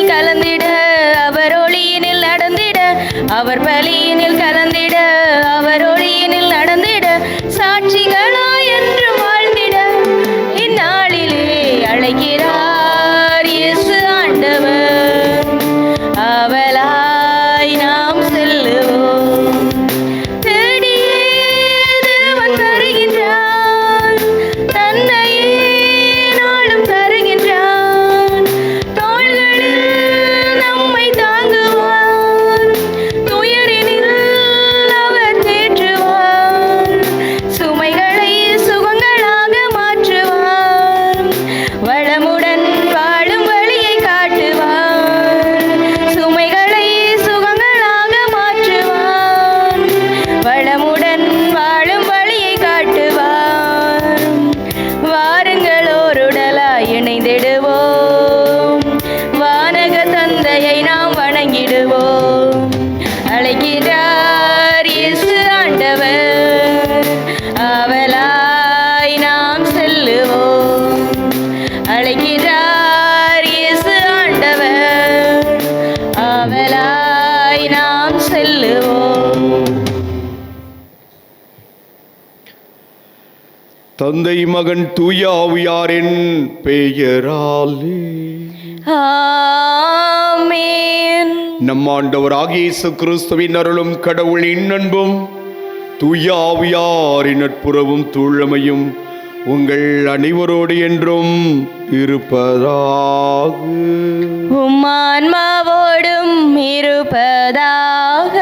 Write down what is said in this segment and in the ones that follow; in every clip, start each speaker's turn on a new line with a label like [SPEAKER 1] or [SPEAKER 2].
[SPEAKER 1] பலியினில் கலந்திட, அவர் ஒளியினில் நடந்திட, அவர் பலியினில் கலந்திட, அவர் ஒளியினில் நடந்திட, சாட்சிகளாய் என்று வாழ்ந்திட இந்நாளிலே அழைக்கிறார் இயேசு ஆண்டவர். அவளாய் நாம் செல்லுவோம். தேடியே தேவன் தருகின்றான், தன்னையே நாளும் தருகின்றான். தோள்களில் நம்மை தாங்குவார், துயரினில் அவர் தேற்றுவார். சுமைகளை சுகங்களாக மாற்றுவார், வளமுடன் வாழும் வழியை காட்டுவார். சுமைகளை சுகங்களாக மாற்றுவார், வளமுடன் வாழும் வழியை காட்டுவார். வாருங்கள் ஓருடலாய் இணைந்திடுவோம், வானக தந்தையை நாம் வணங்கிடுவோம். அழைக்கிறார் இயேசு ஆண்டவர். அவளாய் நாம் செல்லுவோம். அழைக்கிறார் இயேசு ஆண்டவர். அவளாய் நாம் செல்லுவோம்.
[SPEAKER 2] தந்தை மகன் தூய ஆவியாரின் பெயராலே
[SPEAKER 1] ஆமென்.
[SPEAKER 2] நம் ஆண்டவராகிய இயேசு கிறிஸ்துவின் அருளும் கடவுளின் அன்பும் தூய ஆவியாரின் நட்புறவும் தூழமையும் உங்கள் அனைவரோடு என்றும் இருப்பதாக.
[SPEAKER 1] உம்மான்மாவோடும் இருப்பதாக.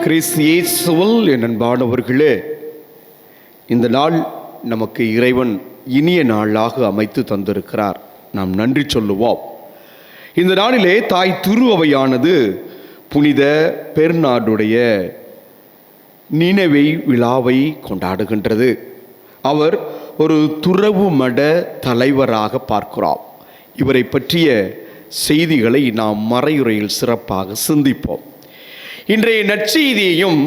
[SPEAKER 2] கிறிஸ்து இயேசுவில் என் அன்பானவர்களே, இந்த நாள் நமக்கு இறைவன் இனிய நாளாக அமைத்து தந்திருக்கிறார். நாம் நன்றி சொல்லுவோம். இந்த நாளிலே தாய் திருஅவையானது புனித பெர்னார்டுடைய நினைவை விழாவை கொண்டாடுகின்றது. அவர் ஒரு துறவு மட தலைவராக பார்க்கிறோம். இவரை பற்றிய செய்திகளை நாம் மறையுறையில் சிறப்பாக சிந்திப்போம். இன்றைய நற்செய்தியையும்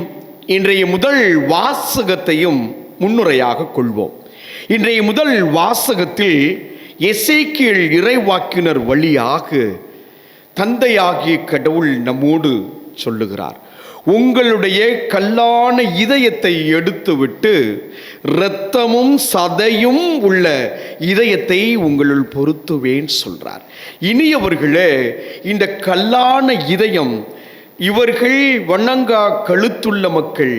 [SPEAKER 2] இன்றைய முதல் வாசகத்தையும் முன்னுரையாக கொள்வோம். இன்றைய முதல் வாசகத்தில் எசேக்கியேல் இறைவாக்கினர் வழியாக தந்தையாகிய கடவுள் நம்மோடு சொல்லுகிறார், உங்களுடைய கல்லான இதயத்தை எடுத்துவிட்டு இரத்தமும் சதையும் உள்ள இதயத்தை உங்களுள் பொருத்துவேன் சொல்றார். இனியவர்களே, இந்த கல்லான இதயம், இவர்கள் வண்ணங்கா கழுத்துள்ள மக்கள்,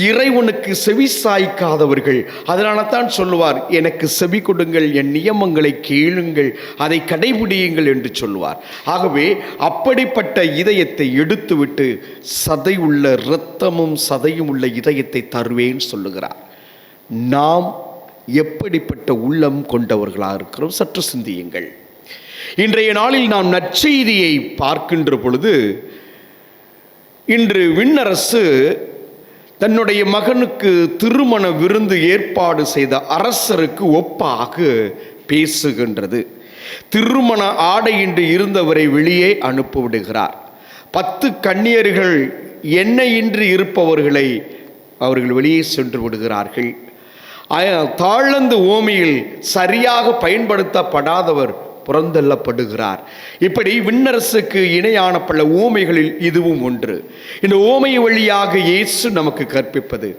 [SPEAKER 2] இறைவனுக்கு செவி சாய்க்காதவர்கள். அதனால தான் சொல்லுவார், எனக்கு செவி கொடுங்கள், என் நியமங்களை கேளுங்கள், அதை கடைபிடியுங்கள் என்று சொல்லுவார். ஆகவே அப்படிப்பட்ட இதயத்தை எடுத்துவிட்டு சதை உள்ள, இரத்தமும் சதையும் உள்ள இதயத்தை தருவேன் சொல்லுகிறார். நாம் எப்படிப்பட்ட உள்ளம் கொண்டவர்களாக இருக்கிறோம் சற்று சிந்தியுங்கள். இன்றைய நாளில் நாம் நற்செய்தியை பார்க்கின்ற பொழுது, இன்று விண்ணரசு தன்னுடைய மகனுக்கு திருமண விருந்து ஏற்பாடு செய்த அரசருக்கு ஒப்பாக பேசுகின்றது. திருமண ஆடையின்றி இருந்தவரை வெளியே அனுப்பிவிடுகிறார். 10 கன்னியர்கள் எண்ணெயின்றி இருப்பவர்களை அவர்கள் வெளியே சென்று விடுகிறார்கள். தாழ்ந்து ஓமையில் சரியாக பயன்படுத்தப்படாதவர் புறந்தள்ளப்படுகிறார். இப்படி விண்ணரசுக்கு இணையான பல ஓமைகளில் இதுவும் ஒன்று. இந்த ஓமை வழியாக இயேசு நமக்கு கற்பிப்பது,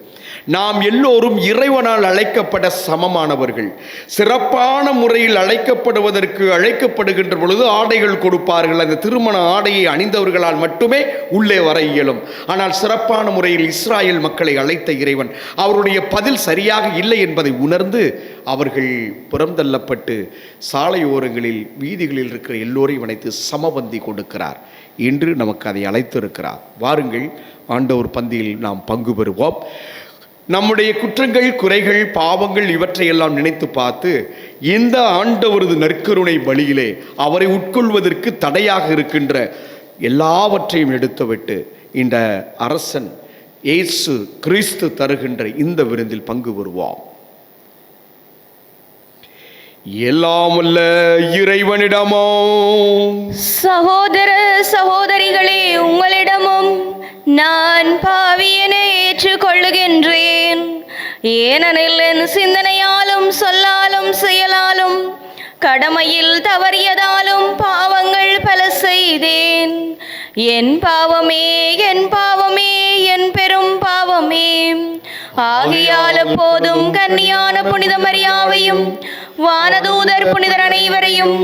[SPEAKER 2] நாம் எல்லோரும் இறைவனால் அழைக்கப்பட சமமானவர்கள். சிறப்பான முறையில் அழைக்கப்படுகின்ற பொழுது ஆடைகள் கொடுப்பார்கள். அந்த திருமண ஆடையை அணிந்தவர்களால் மட்டுமே உள்ளே வர இயலும். ஆனால் சிறப்பான முறையில் இஸ்ராயேல் மக்களை அழைத்த இறைவன் அவருடைய பதில் சரியாக இல்லை என்பதை உணர்ந்து அவர்கள் புறந்தள்ளப்பட்டு சாலையோரங்களில் வீதிகளில் இருக்கிற எல்லோரையும் அழைத்து சமபந்தி கொடுக்கிறார். இன்று நமக்கு அதை அழைத்திருக்கிறார். வாருங்கள், ஆண்டவர் பந்தியில் நாம் பங்கு பெறுவோம். நம்முடைய குற்றங்கள், குறைகள், பாவங்கள் இவற்றையெல்லாம் நினைத்து பார்த்து இந்த ஆண்டவரது நற்கருணை பலியிலே அவரை உட்கொள்வதற்கு தடையாக இருக்கின்ற எல்லாவற்றையும் எடுத்துவிட்டு இந்த அரசன் இயேசு கிறிஸ்து தருகின்ற இந்த விருந்தில் பங்கு பெறுவோம். எல்லாம் வல்ல இறைவனிடமும்
[SPEAKER 1] சகோதர சகோதரிகளே, உங்களிடமும் நான் பாவியனை ஏற்றுக்கொள்ளுகின்றேன். ஏனெனில் என் சிந்தனையாலும் சொல்லாலும் செயலாலும் கடமையில் தவறியதாலும் பாவங்கள் பல செய்தேன். என் பாவமே, என் பாவமே, என் பெரும் பாவமே. ஆகையால் எப்போதும் கன்னியான புனித மரியாவையும் வானதூதர் புனிதர் அனைவரையும்,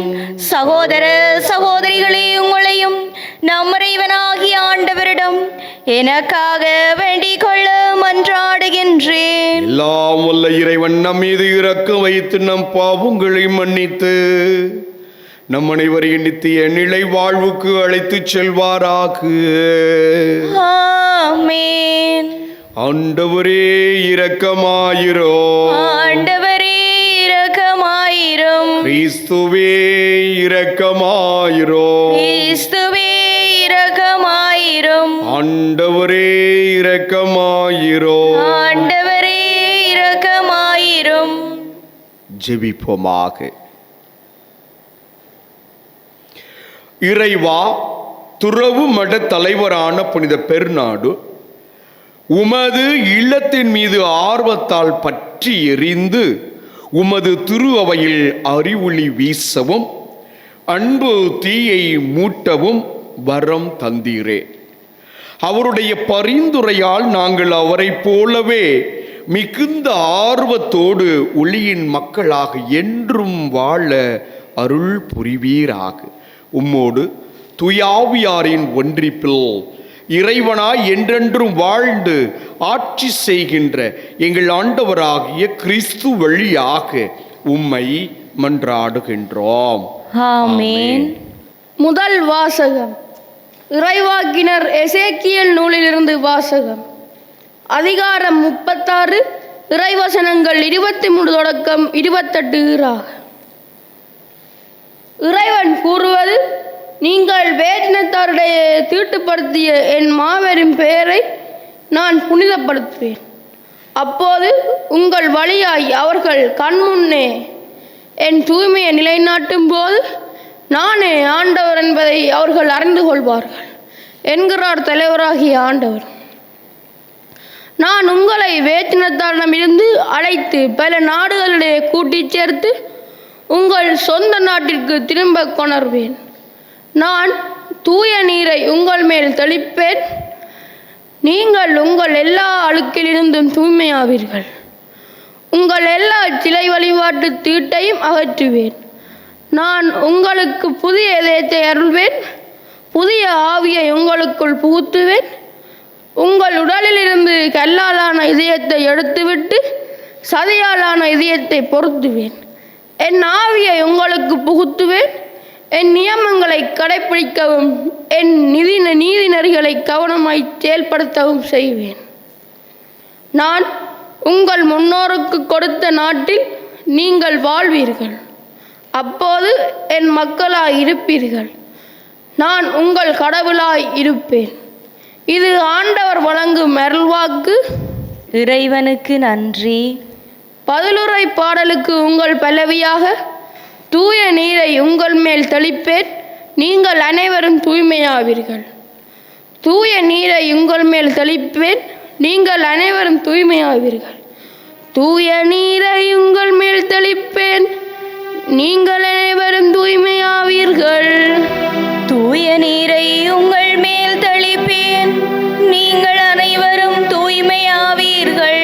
[SPEAKER 1] சகோதர சகோதரிகளே உங்களையும் நம் இறைவனாகிய ஆண்டவரிடம் எனக்காக வேண்டிக் கொள்ள மன்றாடுகின்றேன்.
[SPEAKER 2] எல்லாம் வல்ல இறைவன் நம் மீது இரக்கம் வைத்து நம் பாவங்களை மன்னித்து நம் அனைவரையும் நித்திய நிலை வாழ்வுக்கு அழைத்துச் செல்வாராக.
[SPEAKER 1] ஆமென்.
[SPEAKER 2] ஆண்டவரே இரக்கமாயிரும்.
[SPEAKER 1] ஆண்டவரே இரக்கமாயிரும்.
[SPEAKER 2] கிறிஸ்துவே இரக்கமாயிரும்.
[SPEAKER 1] கிறிஸ்துவே இரக்கமாயிரும்.
[SPEAKER 2] ஆண்டவரே இரக்கமாயிரும்.
[SPEAKER 1] ஆண்டவரே இரக்கமாயிரும்.
[SPEAKER 2] ஜெபிப்போமாக. இறைவா, துறவு மட தலைவரான புனித பெர்னாடு உமது இல்லத்தின் மீது ஆர்வத்தால் பற்றி எரிந்து உமது திரு அவையில் அறிவொளி வீசவும் அன்பு தீயை மூட்டவும் வரம் தந்தீரே. அவருடைய பரிந்துரையால் நாங்கள் அவரைப் போலவே மிகுந்த ஆர்வத்தோடு ஒளியின் மக்களாக என்றும் வாழ அருள் புரிவீராக. உம்மோடு துயாவியாரின் ஒன்றிப்பில் இறைவனாய் என்றென்றும் வாழ்ந்து ஆட்சி செய்கின்ற எங்கள் ஆண்டவராகிய கிறிஸ்து வழியாக உம்மை மன்றாடுகின்றோம்.
[SPEAKER 1] ஆமென்.
[SPEAKER 3] முதல் வாசகம். இறைவாக்கினர் எசேக்கியேல் நூலிலிருந்து வாசகம். அதிகாரம் 36, இறைவசனங்கள் 23 தொடக்கம் 28 ஆக. இறைவன் கூறுவது: நீங்கள் வேற்றினத்தாருடைய தீட்டுப்படுத்திய என் மாபெரும் பெயரை நான் புனிதப்படுத்துவேன். அப்போது உங்கள் வழியாய் அவர்கள் கண்முன்னே என் தூய்மையை நிலைநாட்டும் போது நானே ஆண்டவர் என்பதை அவர்கள் அறிந்து கொள்வார்கள் என்கிறார் தலைவராகிய ஆண்டவர். நான் உங்களை வேற்றினத்தாரிடமிருந்து அழைத்து பல நாடுகளிடையே கூட்டிச் சேர்த்து உங்கள் சொந்த நாட்டிற்கு திரும்ப கொணர்வேன். நான் தூய நீரை உங்கள் மேல் தெளிப்பேன். நீங்கள் உங்கள் எல்லா அழுக்கிலிருந்தும் தூய்மையாவீர்கள். உங்கள் எல்லா சிலை வழிபாட்டு தீட்டையும் அகற்றுவேன். நான் உங்களுக்கு புதிய இதயத்தை அருள்வேன். புதிய ஆவியை உங்களுக்குள் புகுத்துவேன். உங்கள் உடலிலிருந்து கல்லாலான இதயத்தை எடுத்துவிட்டு சதையாலான இதயத்தை பொருத்துவேன். என் ஆவியை உங்களுக்கு புகுத்துவேன். என் நியமங்களை கடைப்பிடிக்கவும் என் நீதி நெறிகளை கவனமாய் செயல்படுத்தவும் செய்வேன். நான் உங்கள் முன்னோருக்கு கொடுத்த நாட்டில் நீங்கள் வாழ்வீர்கள். அப்போது என் மக்களாய் இருப்பீர்கள். நான் உங்கள் கடவுளாய் இருப்பேன். இது ஆண்டவர் வழங்கும் அருள்வாக்கு.
[SPEAKER 1] இறைவனுக்கு நன்றி.
[SPEAKER 3] பதிலுரை பாடலுக்கு உங்கள் பல்லவியாக: தூய நீரை உங்கள் மேல் தெளிப்பேன். நீங்கள் அனைவரும் தூய்மையாவீர்கள். தூய நீரை உங்கள் மேல் தெளிப்பேன். நீங்கள் அனைவரும் தூய்மையாவீர்கள். தூய நீரை உங்கள் மேல் தெளிப்பேன். நீங்கள் அனைவரும் தூய்மையாவீர்கள்.
[SPEAKER 1] தூய நீரை உங்கள் மேல் தெளிப்பேன். நீங்கள் அனைவரும் தூய்மையாவீர்கள்.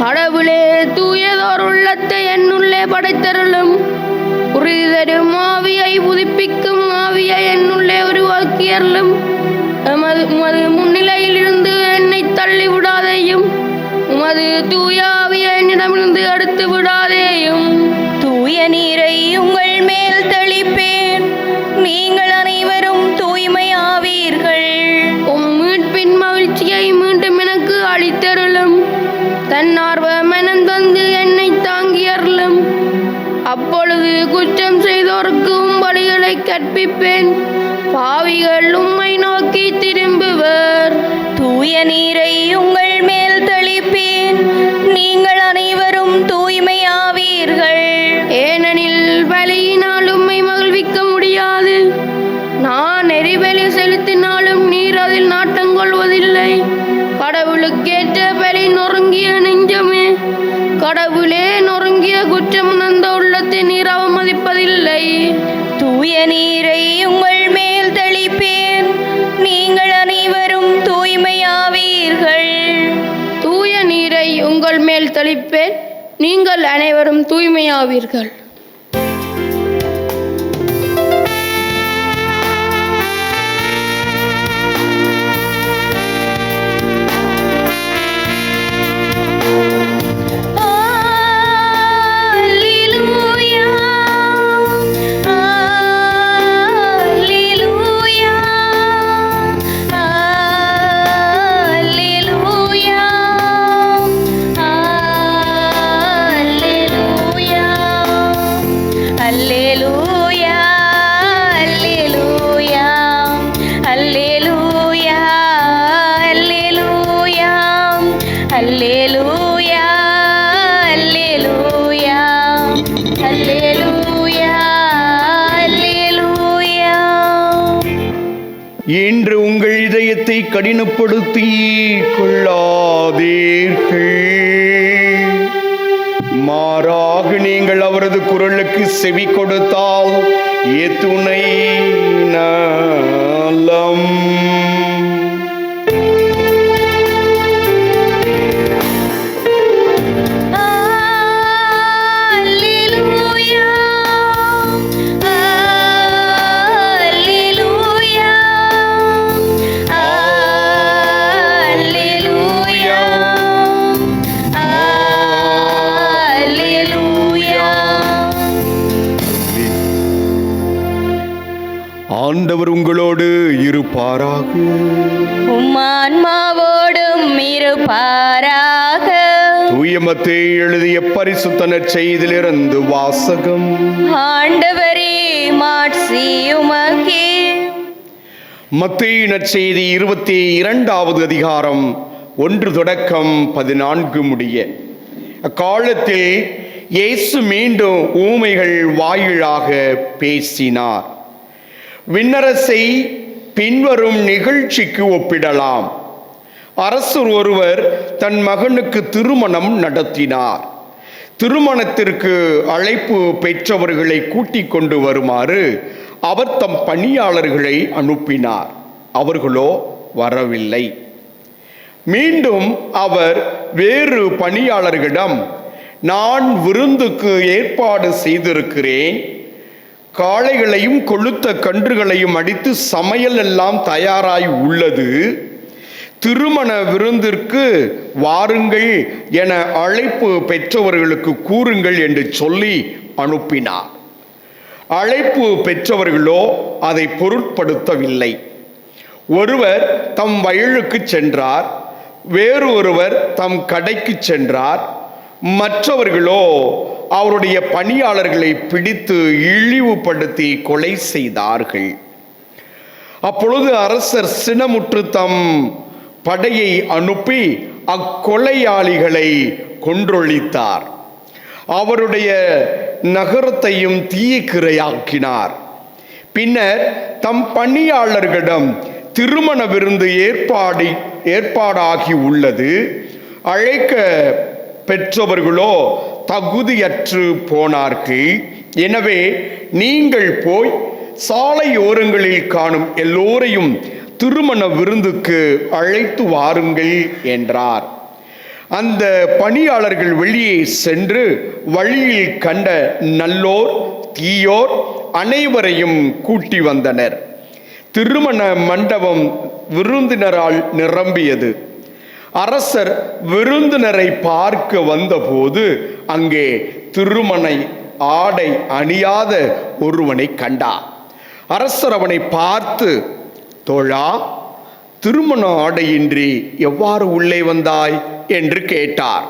[SPEAKER 3] கடவுளே, தூயதோர் உள்ளத்தை என்னுள்ளே படைத்தருளும். உறுதிதரும் ஆவியை புதுப்பிக்கும் ஆவியை என்னுள்ளே உருவாக்கியருளும். உமது முன்னிலையிலிருந்து என்னை தள்ளி விடாதேயும். உமது தூய ஆவியை என்னிடமிருந்து எடுத்து விடாதேயும்.
[SPEAKER 1] தூய நீரை உங்கள் மேல் தெளிப்பேன். நீங்கள் அனைவரும் தூய்மையாவீர்கள்.
[SPEAKER 3] உம் மீட்பின் மகிழ்ச்சியை மீண்டும் எனக்கு அளித்தருளும். தன்னார்வ மனம் தந்து என்னை தாங்கியருளும். அப்பொழுது குற்றம் செய்தோருக்கு உம் வழிகளை கற்பிப்பேன். பாவிகள் உம்மை நோக்கி திரும்புவர்.
[SPEAKER 1] தூய நீரை உங்கள் மேல் தெளிப்பேன். நீங்கள் அனைவரும் தூய்மையாவீர்கள்.
[SPEAKER 3] ஏனெனில் பலியினால் உம்மை மகிழ்விக்க முடியாது. நான் எரிபலி செலுத்தினாலும் நீர் அதில் நாட்டங்கொள்வதில்லை. கடவுளுக்கேற்ற பலி நொறுங்கிய நெஞ்சமே, கடவுளே, நொறுங்கிய குற்றம் உணர்ந்த உள்ளத்தை நீர் அவமதிப்பதில்லை.
[SPEAKER 1] தூய நீரை உங்கள் மேல் தெளிப்பேன், நீங்கள் அனைவரும் தூய்மையாவீர்கள்.
[SPEAKER 3] தூய நீரை உங்கள் மேல் தெளிப்பேன், நீங்கள் அனைவரும் தூய்மையாவீர்கள்.
[SPEAKER 2] இன்று உங்கள் இதயத்தை கடினப்படுத்தி கொள்ளாதீர்கள், மாறாக நீங்கள் அவரது குரலுக்கு செவி கொடுத்தால் எத்துணை நலம். ஆண்டவர் உங்களோடு இருப்பாராக.
[SPEAKER 1] உம் ஆன்மாவோடும் இருப்பாராக.
[SPEAKER 2] தூய மத்தேயு எழுதிய பரிசுத்த நற்செய்தியிலிருந்து வாசகம்.
[SPEAKER 1] ஆண்டவரே, மாட்சி உமக்கே.
[SPEAKER 2] மத்தேயு நற்செய்தி 22வது அதிகாரம் 1 தொடக்கம் 14 முடிய. அக்காலத்தில் இயேசு மீண்டும் ஊமைகள் வாயிலாக பேசினார். விண்ணரசை பின்வரும் நிகழ்ச்சிக்கு ஒப்பிடலாம். அரசர் ஒருவர் தன் மகனுக்கு திருமணம் நடத்தினார். திருமணத்திற்கு அழைப்பு பெற்றவர்களை கூட்டிக் கொண்டு வருமாறு அவர் தம் பணியாளர்களை அனுப்பினார். அவர்களோ வரவில்லை. மீண்டும் அவர் வேறு பணியாளர்களிடம், நான் விருந்துக்கு ஏற்பாடு செய்திருக்கிறேன், காளைகளையும் கொழுத்த கன்றுகளையும் அடித்து சமையல் எல்லாம் தயாராய் உள்ளது, திருமண விருந்திற்கு வாருங்கள் என அழைப்பு பெற்றவர்களுக்கு கூறுங்கள் என்று சொல்லி அனுப்பினார். அழைப்பு பெற்றவர்களோ அதை பொருட்படுத்தவில்லை. ஒருவர் தம் வயலுக்கு சென்றார், வேறு ஒருவர் தம் கடைக்கு சென்றார். மற்றவர்களோ அவருடைய பணியாளர்களை பிடித்து இழிவுபடுத்தி கொலை செய்தார்கள். அப்பொழுது அரசர் சினமுற்று தம் படையை அனுப்பி அக்கொலையாளிகளை கொன்றொழித்தார். அவருடைய நகரத்தையும் தீக்கிரையாக்கினார். பின்னர் தம் பணியாளர்களிடம், திருமண விருந்து ஏற்பாடாகி உள்ளது, அழைக்க பெற்றவர்களோ தகுதியற்று போனார்கள். எனவே நீங்கள் போய் சாலையோரங்களில் காணும் எல்லோரையும் திருமண விருந்துக்கு அழைத்து வாருங்கள் என்றார். அந்த பணியாளர்கள் வெளியே சென்று வழியில் கண்ட நல்லோர் தீயோர் அனைவரையும் கூட்டி வந்தனர். திருமண மண்டபம் விருந்தினரால் நிரம்பியது. அரசர் விருந்தினரை பார்க்க வந்தபோது அங்கே திருமண ஆடை அணியாத ஒருவனை கண்டார். அரசர் அவனை பார்த்து, தோழா, திருமண ஆடையின்றி எவ்வாறு உள்ளே வந்தாய் என்று கேட்டார்.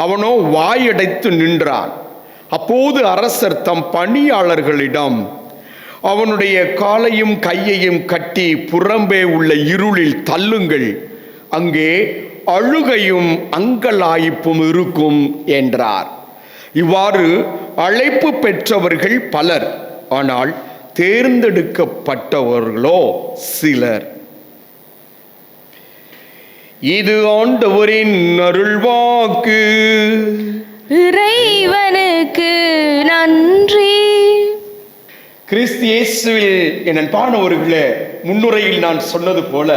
[SPEAKER 2] அவனோ வாயடைத்து நின்றான். அப்போது அரசர் தம் பணியாளர்களிடம், அவனுடைய காலையும் கையையும் கட்டி புறம்பே உள்ள இருளில் தள்ளுங்கள், அங்கே அழுகையும் அங்கலாய்ப்பும் இருக்கும் என்றார். இவ்வாறு அழைப்பு பெற்றவர்கள் பலர், ஆனால் தேர்ந்தெடுக்கப்பட்டவர்களோ சிலர். இது ஆண்டவரின் அருள்வாக்கு.
[SPEAKER 1] இறைவனுக்கு நன்றி.
[SPEAKER 2] கிறிஸ்து இயேசுவில் என் அன்பானவர்களே, முன்னுரையில் நான் சொன்னது போல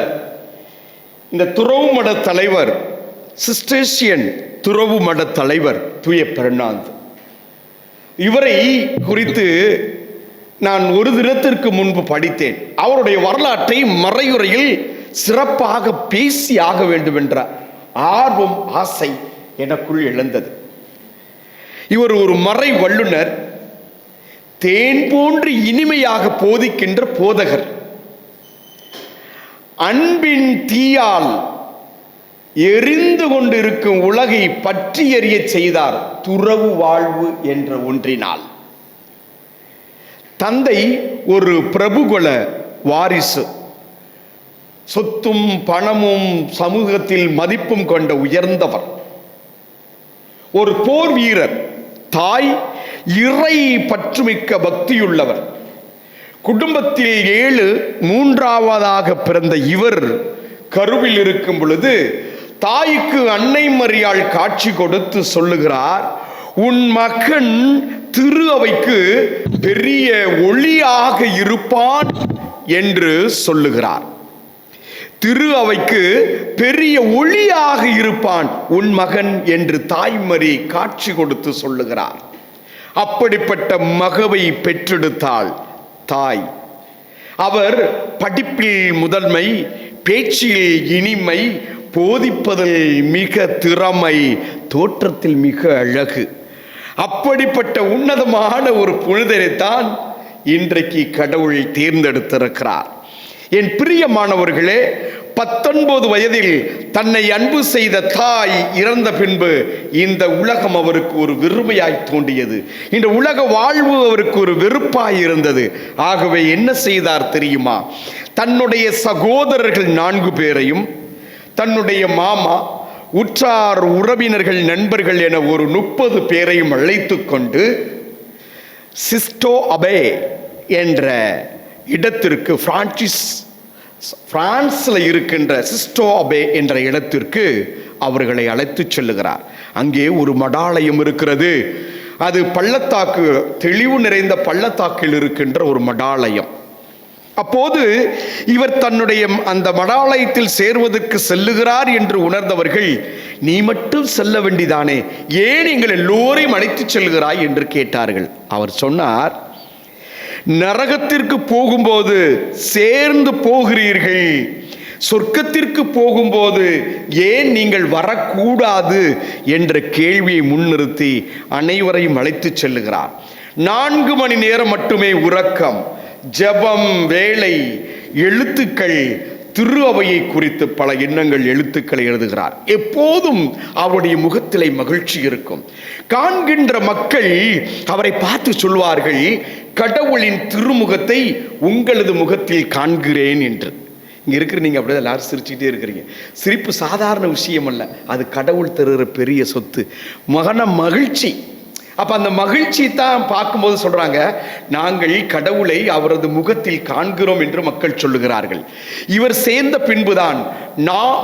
[SPEAKER 2] இந்த துறவு மட தலைவர், சிஸ்டேர்சியன் துறவு மட தலைவர் தூய பெர்னாந்து, இவரை குறித்து நான் ஒரு தினத்திற்கு முன்பு படித்தேன். அவருடைய வரலாற்றை மறையுறையில் சிறப்பாக பேசி ஆக வேண்டும் என்ற ஆர்வம், ஆசை எனக்குள் எழுந்தது. இவர் ஒரு மறை வல்லுனர், தேன் போன்று இனிமையாக போதிக்கின்ற போதகர், அன்பின் தீயால் எரிந்து கொண்டிருக்கும் உலகை பற்றி எறிய செய்தார் துறவு வாழ்வு என்ற ஒன்றினால். தந்தை ஒரு பிரபுகுல வாரிசு, சொத்தும் பணமும் சமூகத்தில் மதிப்பும் கொண்ட உயர்ந்தவர், ஒரு போர் வீரர். தாய் இறை பற்றுமிக்க பக்தியுள்ளவர். குடும்பத்தில் 7 மூன்றாவதாக பிறந்த இவர் கருவில் இருக்கும் பொழுது தாய்க்கு அன்னை மரியாள் காட்சி கொடுத்து சொல்லுகிறார், உன் மகன் திரு அவைக்கு பெரிய ஒளியாக இருப்பான் என்று சொல்லுகிறார். திரு அவைக்கு பெரிய ஒளியாக இருப்பான் உன் மகன் என்று தாய்மரி காட்சி கொடுத்து சொல்லுகிறார். அப்படிப்பட்ட மகவை பெற்றெடுத்தாள் தாய். அவர் படிப்பில் முதன்மை, பேச்சில் இனிமை, போதிப்பதில் மிக திறமை, தோற்றத்தில் மிக அழகு. அப்படிப்பட்ட உன்னதமான ஒரு புனிதரைத்தான் இன்றைக்கு கடவுள் தேர்ந்தெடுத்திருக்கிறார். என் பிரியமானவர்களே, 19 வயதில் தன்னை அன்பு செய்த தாய் இறந்த பின்பு இந்த உலகம் அவருக்கு ஒரு வெறுமையாய் தோன்றியது. இந்த உலக வாழ்வு அவருக்கு ஒரு வெறுப்பாய் இருந்தது. ஆகவே என்ன செய்தார் தெரியுமா? தன்னுடைய சகோதரர்கள் 4 பேரையும், தன்னுடைய மாமா, உற்றார் உறவினர்கள், நண்பர்கள் என ஒரு 30 பேரையும் அழைத்து கொண்டு சிஸ்டோ அபே என்ற இடத்திற்கு, பிரான்ஸ்ல இருக்கின்ற சிஸ்டோ அபே என்ற இடத்திற்கு அவர்களை அழைத்து செல்லுகிறார். அங்கே ஒரு மடாலயம் இருக்கிறது. அது பள்ளத்தாக்கு, தெளிவு நிறைந்த பள்ளத்தாக்கில் இருக்கின்ற ஒரு மடாலயம். அப்போது இவர் தன்னுடைய அந்த மடாலயத்தில் சேர்வதற்கு செல்லுகிறார் என்று உணர்ந்தவர்கள், நீ மட்டும் செல்ல வேண்டிதானே, ஏன் எங்கள் எல்லோரையும் அழைத்து செல்கிறாய் என்று கேட்டார்கள். அவர் சொன்னார், நரகத்திற்கு போகும்போது சேர்ந்து போகிறீர்கள், சொர்க்கத்திற்கு போகும்போது ஏன் நீங்கள் வரக்கூடாது என்ற கேள்வியை முன்னிறுத்தி அனைவரையும் அழைத்து செல்லுகிறார். 4 மணி நேரம் மட்டுமே உறக்கம், ஜெபம், வேலை, எழுத்துக்கள், திரு அவையை குறித்து பல எண்ணங்கள், எழுத்துக்களை எழுதுகிறார். எப்போதும் அவருடைய முகத்திலே மகிழ்ச்சி இருக்கும். காண்கின்ற மக்கள் அவரை பார்த்து சொல்வார்கள், கடவுளின் திருமுகத்தை உங்களது முகத்தில் காண்கிறேன் என்று. இங்க இருக்கிற நீங்க அப்படியே எல்லாரும் சிரிச்சுக்கிட்டே இருக்கிறீங்க. சிரிப்பு சாதாரண விஷயம் அல்ல, அது கடவுள் தருகிற பெரிய சொத்து, மகன மகிழ்ச்சி. அப்ப அந்த மகிழ்ச்சி தான் பார்க்கும்போது சொல்றாங்க, நாங்கள் கடவுளை அவரது முகத்தில் காண்கிறோம் என்று மக்கள் சொல்லுகிறார்கள். இவர் சேர்ந்த பின்புதான்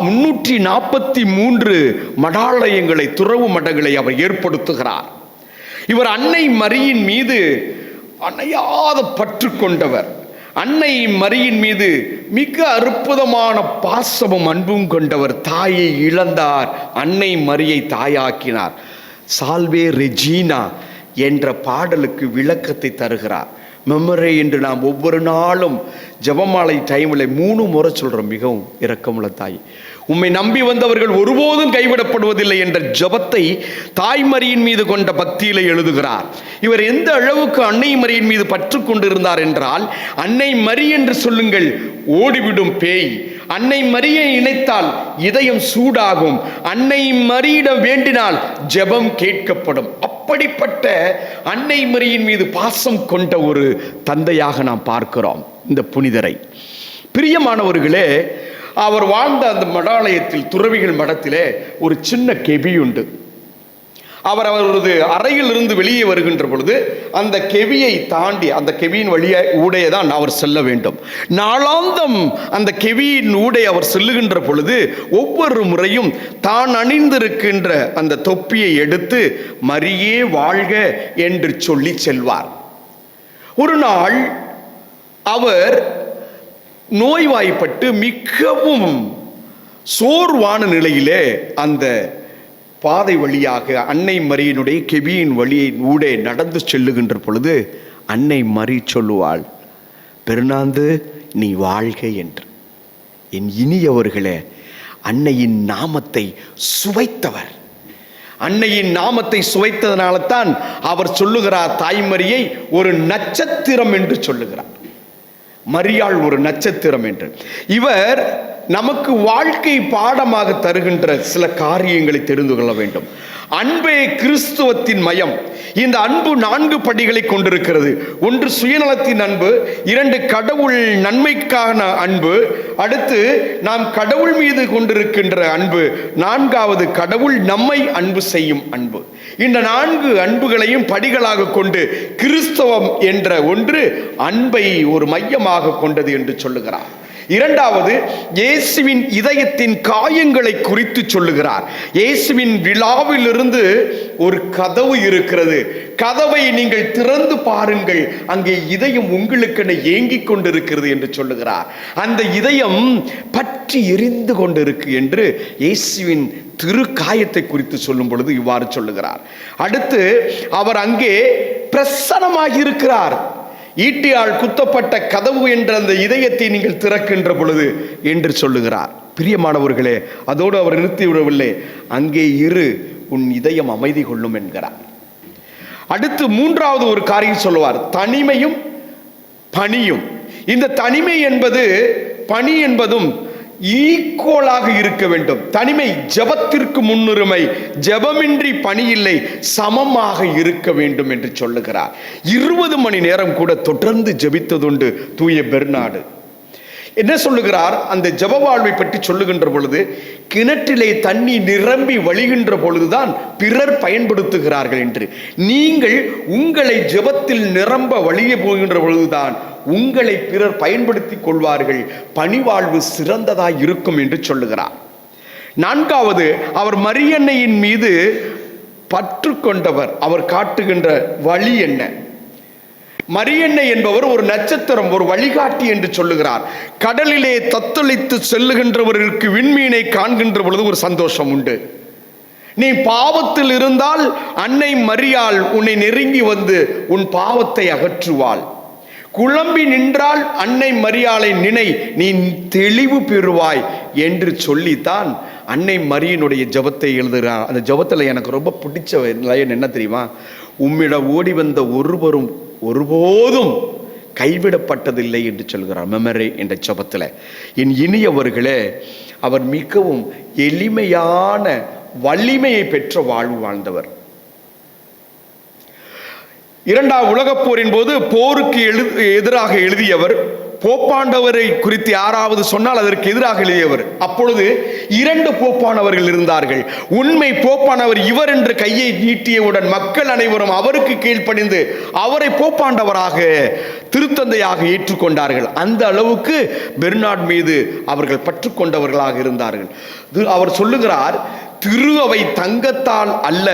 [SPEAKER 2] 343 மடாலயங்களை, துறவு மடங்களை அவர் ஏற்படுத்துகிறார். இவர் அன்னை மரியின் மீது அணையாத பற்று கொண்டவர். அன்னை மரியின் மீது மிக அற்புதமான பாசமும் அன்பும் கொண்டவர். தாயை இழந்தார், அன்னை மரியை தாயாக்கினார். சால்வே ரெஜீனா என்ற பாடலுக்கு விளக்கத்தை தருகிறார். மெமரே என்று நாம் ஒவ்வொரு நாளும் ஜெபமாலை டைமில் 3 முறை சொல்கிறோம். மிகவும் இரக்கமுள்ள தாய், உம்மை நம்பி வந்தவர்கள் ஒருபோதும் கைவிடப்படுவதில்லை என்ற ஜெபத்தை தாய்மரியின் மீது கொண்ட பக்தியில எழுதுகிறார். இவர் எந்த அளவுக்கு அன்னை மரியின் மீது பற்று கொண்டிருந்தார் என்றால், அன்னை மரி என்று சொல்லுங்கள் ஓடிவிடும் பேய், அன்னை மரியை இணைத்தால் இதயம் சூடாகும், அன்னை மரியிடம் வேண்டினால் ஜெபம் கேட்கப்படும். அப்படிப்பட்ட அன்னை மரியின் மீது பாசம் கொண்ட ஒரு தந்தையாக நாம் பார்க்கிறோம் இந்த புனிதரை. பிரியமானவர்களே, அவர் வாழ்ந்த அந்த மடாலயத்தில், துறவிகள் மடத்திலே ஒரு சின்ன கெபி உண்டு. அவர் அவரது அறையில் இருந்து வெளியே வருகின்ற பொழுது அந்த கெவியை தாண்டி, அந்த கெவியின் வழியே ஊடே தான் அவர் செல்ல வேண்டும். நாளாந்தம் அந்த கெவியின் ஊடே அவர் செல்லுகின்ற பொழுது ஒவ்வொரு முறையும் தான் அணிந்திருக்கின்ற அந்த தொப்பியை எடுத்து மரியே வாழ்க என்று சொல்லி செல்வார். ஒரு நாள் அவர் நோய்வாய்ப்பட்டு மிகவும் சோர்வான நிலையிலே அந்த பாதை வழியாக அன்னை மரியினுடைய கெபியின் வழியை ஊடே நடந்து செல்லுகின்ற பொழுது அன்னை மரி சொல்லுவாள், பெர்னாந்து நீ வாழ்க என்று. என் இனியவர்களே, அன்னையின் நாமத்தை சுவைத்தவர். அன்னையின் நாமத்தை சுவைத்ததனால தான் அவர் சொல்லுகிறார் தாய்மரியை ஒரு நட்சத்திரம் என்று சொல்லுகிறார். மரியாள் ஒரு நட்சத்திரம் என்று. இவர் நமக்கு வாழ்க்கை பாடமாக தருகின்ற சில காரியங்களை தெரிந்து கொள்ள வேண்டும். அன்பே கிறிஸ்துவத்தின் மையம். இந்த அன்பு 4 படிகளை கொண்டிருக்கிறது. ஒன்று சுயநலத்தின் அன்பு, 2 கடவுள் நன்மைக்கான அன்பு, அடுத்து நாம் கடவுள் மீது கொண்டிருக்கின்ற அன்பு, 4வது கடவுள் நம்மை அன்பு செய்யும் அன்பு. இந்த 4 அன்புகளையும் படிகளாக கொண்டு கிறிஸ்தவம் என்ற ஒன்று அன்பை ஒரு மையமாக கொண்டது என்று சொல்லுகிறார். 2வது இயேசுவின் இதயத்தின் காயங்களை குறித்து சொல்லுகிறார். இயேசுவின் விழாவிலிருந்து ஒரு கதவு இருக்கிறது, கதவை நீங்கள் திறந்து பாருங்கள், அங்கே இதயம் உங்களுக்கென ஏங்கிக் கொண்டிருக்கிறது என்று சொல்லுகிறார். அந்த இதயம் பற்றி எரிந்து கொண்டிருக்கு என்று இயேசுவின் திரு காயத்தை குறித்து சொல்லும் பொழுது இவ்வாறு சொல்லுகிறார். அடுத்து அவர் அங்கே பிரசன்னமாகி இருக்கிறார். ஈட்டியால் குத்தப்பட்ட கதவு என்ற அந்த இதயத்தை நீங்கள் திறக்கின்ற பொழுது என்று சொல்லுகிறார். பிரியமானவர்களே, அதோடு அவர் நிறுத்திவிடவில்லை, அங்கே இரு, உன் இதயம் அமைதி கொள்ளும் என்கிறார். அடுத்து 3வது ஒரு காரியம் சொல்லுவார், தனிமையும் பணியும். இந்த தனிமை என்பது பணி என்பதும் ஈக்குவலாக இருக்க வேண்டும். தனிமை ஜெபத்திற்கு முன்னுரிமை, ஜெபமின்றி பணி இல்லை, சமமாக இருக்க வேண்டும் என்று சொல்லுகிறார். 20 மணி நேரம் கூட தொடர்ந்து ஜெபித்ததுண்டு தூய பெர்னாடு. என்ன சொல்லுகிறார்? அந்த ஜெப வாழ்வை பற்றி சொல்லுகின்ற பொழுது, கிணற்றிலே தண்ணி நிரம்பி வழிகின்ற பொழுதுதான் பிறர் பயன்படுத்துகிறார்கள் என்று. நீங்கள் உங்களை ஜெபத்தில் நிரம்ப வழிய போகின்ற பொழுதுதான் உங்களை பிறர் பயன்படுத்திக் கொள்வார்கள், பணிவாழ்வு சிறந்ததாய் இருக்கும் என்று சொல்லுகிறார். 4வது அவர் மரியன்னையின் மீது பற்று கொண்டவர். அவர் காட்டுகின்ற வழி என்ன? மரியன்னை என்பவர் ஒரு நட்சத்திரம், ஒரு வழிகாட்டி என்று சொல்லுகிறார். கடலிலே தத்தளித்து செல்லுகின்றவர்களுக்கு விண்மீனை காண்கின்ற பொழுது ஒரு சந்தோஷம் உண்டு. நீ பாவத்தில் இருந்தால் அன்னை மரியாள் உன்னை நெருங்கி வந்து உன் பாவத்தை அகற்றுவாள். குழம்பி நின்றால் அன்னை மரியாளை நினை, நீ தெளிவு பெறுவாய் என்று சொல்லித்தான் அன்னை மரியினுடைய ஜெபத்தை எழுதுகிறார். அந்த ஜெபத்தில் எனக்கு ரொம்ப பிடிச்ச லைன் என்ன தெரியுமா? உம்மிடம் ஓடி வந்த ஒருவரும் ஒருபோதும் கைவிடப்பட்டதில்லை என்று சொல்கிறார் மெமரி என்ற ஜெபத்தில். என் இனியவர்களே, அவர் மிகவும் எளிமையான வலிமையை பெற்ற வாழ்வு வாழ்ந்தவர். 2வது உலகப் போரின் போது போருக்கு எதிராக எழுதியவர். போப்பாண்டவரை குறித்து யாராவது சொன்னால் அதற்கு எதிராக எழுதியவர். அப்பொழுது 2 போப்பானவர்கள் இருந்தார்கள். உண்மை போப்பானவர் இவர் என்று கையை நீட்டியவுடன் மக்கள் அனைவரும் அவருக்கு கீழ்ப்படிந்து அவரை போப்பாண்டவராக, திருத்தந்தையாக ஏற்றுக்கொண்டார்கள். அந்த அளவுக்கு பெர்னாட் மீது அவர்கள் பற்றுக்கொண்டவர்களாக இருந்தார்கள். அவர் சொல்லுகிறார், திரு அவை தங்கத்தால் அல்ல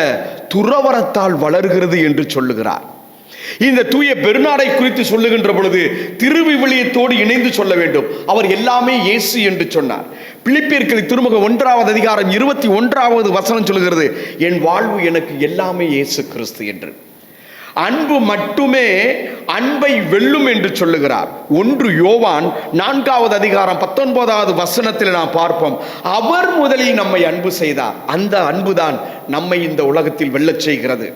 [SPEAKER 2] துறவரத்தால் வளர்கிறது என்று சொல்லுகிறார். இந்த தூய பெர்னாடை குறித்து சொல்லுகின்ற பொழுது திருவிவிலியத்தோடு இணைந்து சொல்ல வேண்டும். அவர் எல்லாமே இயேசு என்று சொன்னார். பிலிப்பியர்கள் திருமுகம் 1வது அதிகாரம் 21வது வசனம் சொல்லுகிறது, என் வாழ்வு எனக்கு எல்லாமே இயேசு கிறிஸ்து என்று. அன்பு மட்டுமே அன்பை வெல்லும் என்று சொல்லுகிறார். 1 யோவான் 4வது அதிகாரம் 19வது வசனத்தில் நாம் பார்ப்போம், அவர் முதலில் நம்மை அன்பு செய்தார், அந்த அன்புதான் நம்மை இந்த உலகத்தில் வெல்லச் செய்கிறது.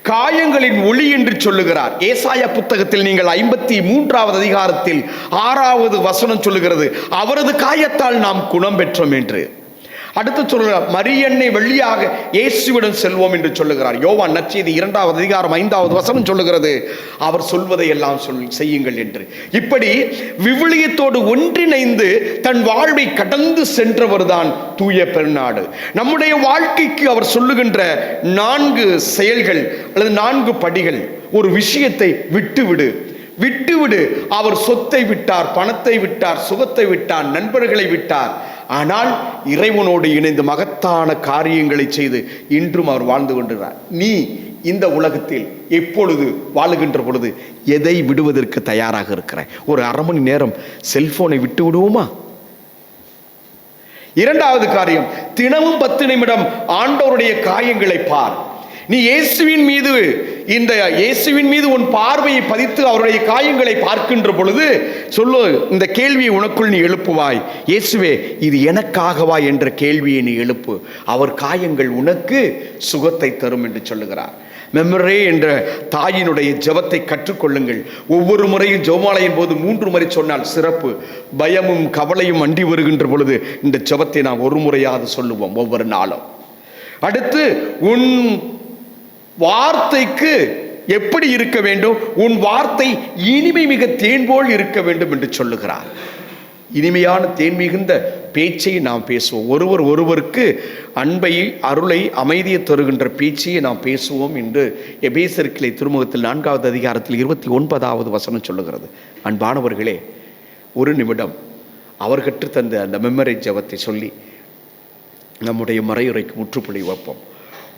[SPEAKER 2] காயங்களின் ஒளி என்று சொல்லுகிறார். ஏசாயா புத்தகத்தில் நீங்கள் 53வது அதிகாரத்தில் 6வது வசனம் சொல்லுகிறது, அவரது காயத்தால் நாம் குணம் பெற்றோம் என்று. அடுத்து சொல்கிறார், மரியன்னை வழியாக இயேசுவிடம் செல்வோம் என்று சொல்லுகிறார். யோவான் நற்செய்தி 2வது அதிகாரம் 5வது வசனம் சொல்லுகிறது, அவர் சொல்வதை எல்லாம் செய்யுங்கள் என்று. இப்படி விவிலியத்தோடு ஒன்றிணைந்து தன் வாழ்வை கடந்து சென்றவர் தான் தூய பெர்னார்டு. நம்முடைய வாழ்க்கைக்கு அவர் சொல்லுகின்ற 4 செயல்கள் அல்லது 4 படிகள். ஒரு விஷயத்தை விட்டுவிடு. அவர் சொத்தை விட்டார், பணத்தை விட்டார், சுகத்தை விட்டார், நண்பர்களை விட்டார். ஆனால் இறைவனோடு இணைந்து மகத்தான காரியங்களை செய்து இன்றும் அவர் வாழ்ந்து கொண்டிருக்கிறார். நீ இந்த உலகத்தில் எப்பொழுது வாழுகின்ற பொழுது எதை விடுவதற்கு தயாராக இருக்கிறாய்? ஒரு அரை மணி நேரம் செல்போனை விட்டு விடுவோமா? 2வது காரியம், தினமும் 10 நிமிடம் ஆண்டவருடைய காயங்களை பார். நீ இயேசுவின் மீது உன் பார்வையை பதித்து அவருடைய காயங்களை பார்க்கின்ற பொழுது சொல்லு, இந்த கேள்வியை உனக்குள் நீ எழுப்புவாய். இயேசுவே, இது எனக்காகவா என்ற கேள்வியை நீ எழுப்பு. அவர் காயங்கள் உனக்கு சுகத்தை தரும் என்று சொல்லுகிறார். மெமரே என்ற தாயினுடைய ஜெபத்தை கற்றுக்கொள்ளுங்கள். ஒவ்வொரு முறையும் ஜெபமாலையின் போது 3 முறை சொன்னால் சிறப்பு. பயமும் கவலையும் அண்டி வருகின்ற பொழுது இந்த ஜெபத்தை நாம் ஒரு முறையாவது சொல்லுவோம் ஒவ்வொரு நாளும். அடுத்து, உன் வார்த்தைக்கு எப்படி இருக்க வேண்டும்? உன் வார்த்தை இனிமை மிக தேன் போல் இருக்க வேண்டும் என்று சொல்லுகிறார். இனிமையான தேன் மிகுந்த பேச்சை நாம் பேசுவோம். ஒருவருக்கு அன்பை, அருளை, அமைதியை தருகின்ற பேச்சையை நாம் பேசுவோம் என்று எபேசியர்களை திருமுகத்தில் 4வது அதிகாரத்தில் 29வது வசனம் சொல்லுகிறது. அன்பானவர்களே, ஒரு நிமிடம் அவர் கற்றுத்தந்த அந்த மெமரி ஜெபத்தை சொல்லி நம்முடைய மறையுறைக்கு முற்றுப்புள்ளி வைப்போம்.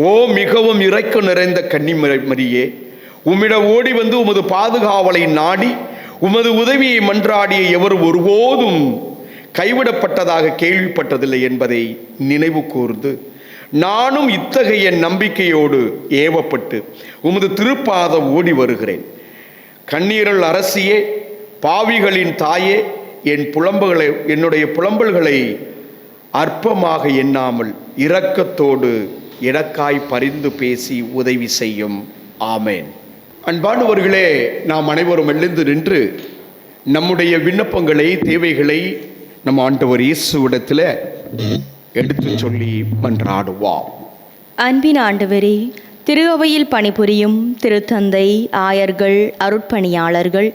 [SPEAKER 2] ஓ மிகவும் இரக்கம் நிறைந்த கன்னிமரியே, உம்மிடம் ஓடி வந்து உமது பாதுகாவலை நாடி உமது உதவியை மன்றாடிய எவர் ஒருபோதும் கைவிடப்பட்டதாக கேள்விப்பட்டதில்லை என்பதை நினைவு கூர்ந்து நானும் இத்தகைய நம்பிக்கையோடு ஏவப்பட்டு உமது திருப்பாதம் ஓடி வருகிறேன். கண்ணீரல் அரசியே, பாவிகளின் தாயே, என்னுடைய புலம்பல்களை அற்பமாக எண்ணாமல் இரக்கத்தோடு எனக்காய் பரிந்து பேசி உதவி செய்யும். ஆமேன். அன்பானவர்களே, நாம் அனைவரும் எழுந்து நின்று நம்முடைய விண்ணப்பங்களை, தேவைகளை நம் ஆண்டவர் இயேசுவிடத்தில் எடுத்து சொல்லி மன்றாடுவோம்.
[SPEAKER 1] அன்பின் ஆண்டவரே, திரு அவையில் பணிபுரியும் திருத்தந்தை, ஆயர்கள், அருட்பணியாளர்கள்,